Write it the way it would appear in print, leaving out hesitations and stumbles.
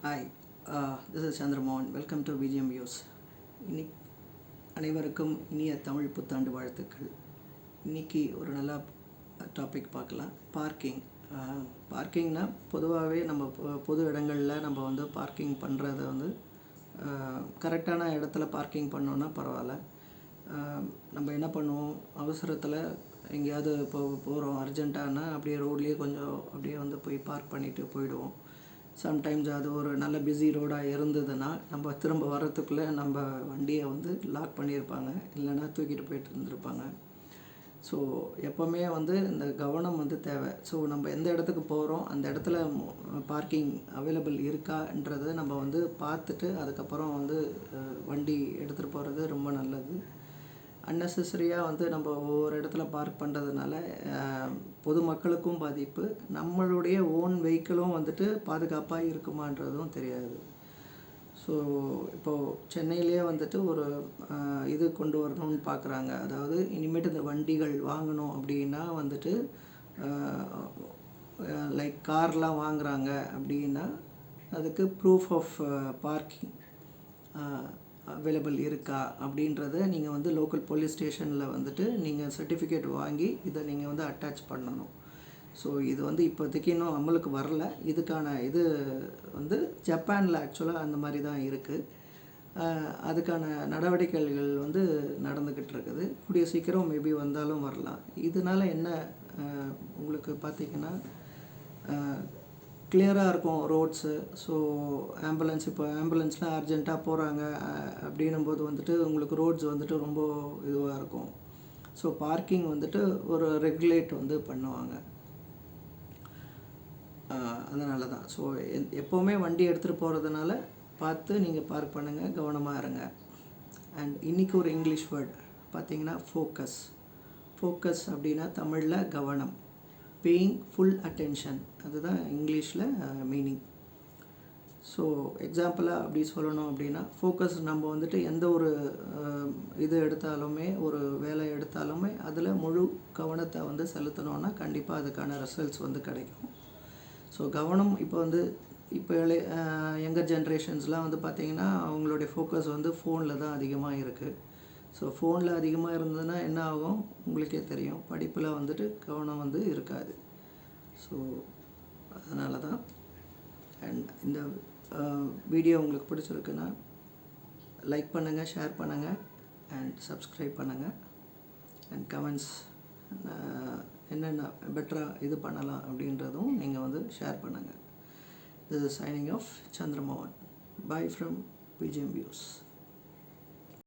Hi, this is Chandramohan. Welcome to BGM Views. இன்னைக்கு அனைவருக்கும் இனிய தமிழ் புத்தாண்டு வாழ்த்துக்கள். இன்னைக்கு ஒரு நல்ல டாபிக் பார்க்கலாம். பார்க்கிங்னா பொதுவாகவே நம்ம பொது இடங்களில் நம்ம வந்து பார்க்கிங் பண்ணுறத வந்து கரெக்டான இடத்துல பார்க்கிங் பண்ணோன்னா பரவாயில்ல. நம்ம என்ன பண்ணுவோம், அவசரத்தில் எங்கேயாவது போகிறோம் அர்ஜென்ட்டானா அப்படியே ரோட்லேயே கொஞ்சம் அப்படியே வந்து போய் பார்க் பண்ணிவிட்டு போயிடுவோம். சம்டைம்ஸ் அது ஒரு நல்ல பிஸி ரோடாக இருந்ததுன்னா நம்ம திரும்ப வரத்துக்குள்ளே நம்ம வண்டியை வந்து லாக் பண்ணியிருப்பாங்க, இல்லைன்னா தூக்கிட்டு போயிட்டு இருந்திருப்பாங்க. ஸோ எப்போவுமே வந்து இந்த கவனம் வந்து தேவை. ஸோ நம்ம எந்த இடத்துக்கு போகிறோம், அந்த இடத்துல பார்க்கிங் அவைலபிள் இருக்கான்றதை நம்ம வந்து பார்த்துட்டு அதுக்கப்புறம் வந்து வண்டி எடுத்துகிட்டு போகிறது ரொம்ப நல்லது. அன்னெசரியாக வந்து நம்ம ஒவ்வொரு இடத்துல பார்க் பண்ணுறதுனால பொதுமக்களுக்கும் பாதிப்பு, நம்மளுடைய ஓன் வெஹிக்கிளும் வந்துட்டு பாதுகாப்பாக இருக்குமான்றதும் தெரியாது. ஸோ இப்போது சென்னையிலே வந்துட்டு ஒரு இது கொண்டு வரணும்னு பார்க்குறாங்க. அதாவது இனிமேட்டு இந்த வண்டிகள் வாங்கணும் அப்படின்னா வந்துட்டு லைக் கார்லாம் வாங்குகிறாங்க அப்படின்னா அதுக்கு ப்ரூஃப் ஆஃப் பார்க்கிங் அவைலபிள் இருக்கா அப்படின்றத நீங்கள் வந்து லோக்கல் போலீஸ் ஸ்டேஷனில் வந்துட்டு நீங்கள் சர்டிஃபிகேட் வாங்கி இதை நீங்கள் வந்து அட்டாச் பண்ணணும். ஸோ இது வந்து இப்போதைக்கு இன்னும் அமலுக்கு வரல. இதுக்கான இது வந்து ஜப்பானில் ஆக்சுவலாக அந்த மாதிரி தான் இருக்குது. அதுக்கான நடவடிக்கைகள் வந்து நடந்துக்கிட்டு இருக்குது. கூடிய சீக்கிரம் மேபி வந்தாலும் வரலாம். இதனால் என்ன உங்களுக்கு பார்த்திங்கன்னா கிளியராக இருக்கும் ரோட்ஸு. ஸோ இப்போ ஆம்புலன்ஸ்லாம் அர்ஜெண்ட்டாக போகிறாங்க அப்படின்னும்போது வந்துட்டு உங்களுக்கு ரோட்ஸ் வந்துட்டு ரொம்ப இதுவாக இருக்கும். ஸோ பார்க்கிங் வந்துட்டு ஒரு ரெகுலேட் வந்து பண்ணுவாங்க. அதனால தான். ஸோ எப்போவுமே வண்டி எடுத்துகிட்டு போகிறதுனால பார்த்து நீங்கள் பார்க் பண்ணுங்கள், கவனமாக இருங்க. அண்ட் இன்றைக்கி ஒரு இங்கிலீஷ் வேர்ட் பார்த்திங்கன்னா ஃபோக்கஸ் அப்படின்னா தமிழில் கவனம், பேயிங் ஃபுல் அட்டென்ஷன், அதுதான் இங்கிலீஷில் மீனிங். ஸோ எக்ஸாம்பிளாக அப்படி சொல்லணும் அப்படின்னா ஃபோக்கஸ் நம்ம வந்துட்டு எந்த ஒரு இது எடுத்தாலுமே, ஒரு வேலை எடுத்தாலுமே அதில் முழு கவனத்தை வந்து செலுத்தணுன்னா கண்டிப்பாக அதுக்கான ரிசல்ட்ஸ் வந்து கிடைக்கும். ஸோ கவனம் இப்போ யங்கர் ஜென்ரேஷன்ஸ்லாம் வந்து பார்த்திங்கன்னா அவங்களுடைய ஃபோக்கஸ் வந்து ஃபோனில் தான் அதிகமாக இருக்குது. ஸோ ஃபோனில் அதிகமாக இருந்ததுன்னா என்ன ஆகும் உங்களுக்கே தெரியும், படிப்பில் வந்துட்டு கவனம் வந்து இருக்காது. ஸோ அதனால தான். அண்ட் இந்த வீடியோ உங்களுக்கு பிடிச்சிருக்குன்னா லைக் பண்ணுங்கள், ஷேர் பண்ணுங்கள் அண்ட் சப்ஸ்கிரைப் பண்ணுங்கள். அண்ட் கமெண்ட்ஸ் என்னென்ன பெட்டராக இது பண்ணலாம் அப்படின்றதும் நீங்கள் வந்து ஷேர் பண்ணுங்கள். This is signing off, Chandramohan. Bye from BGM Views.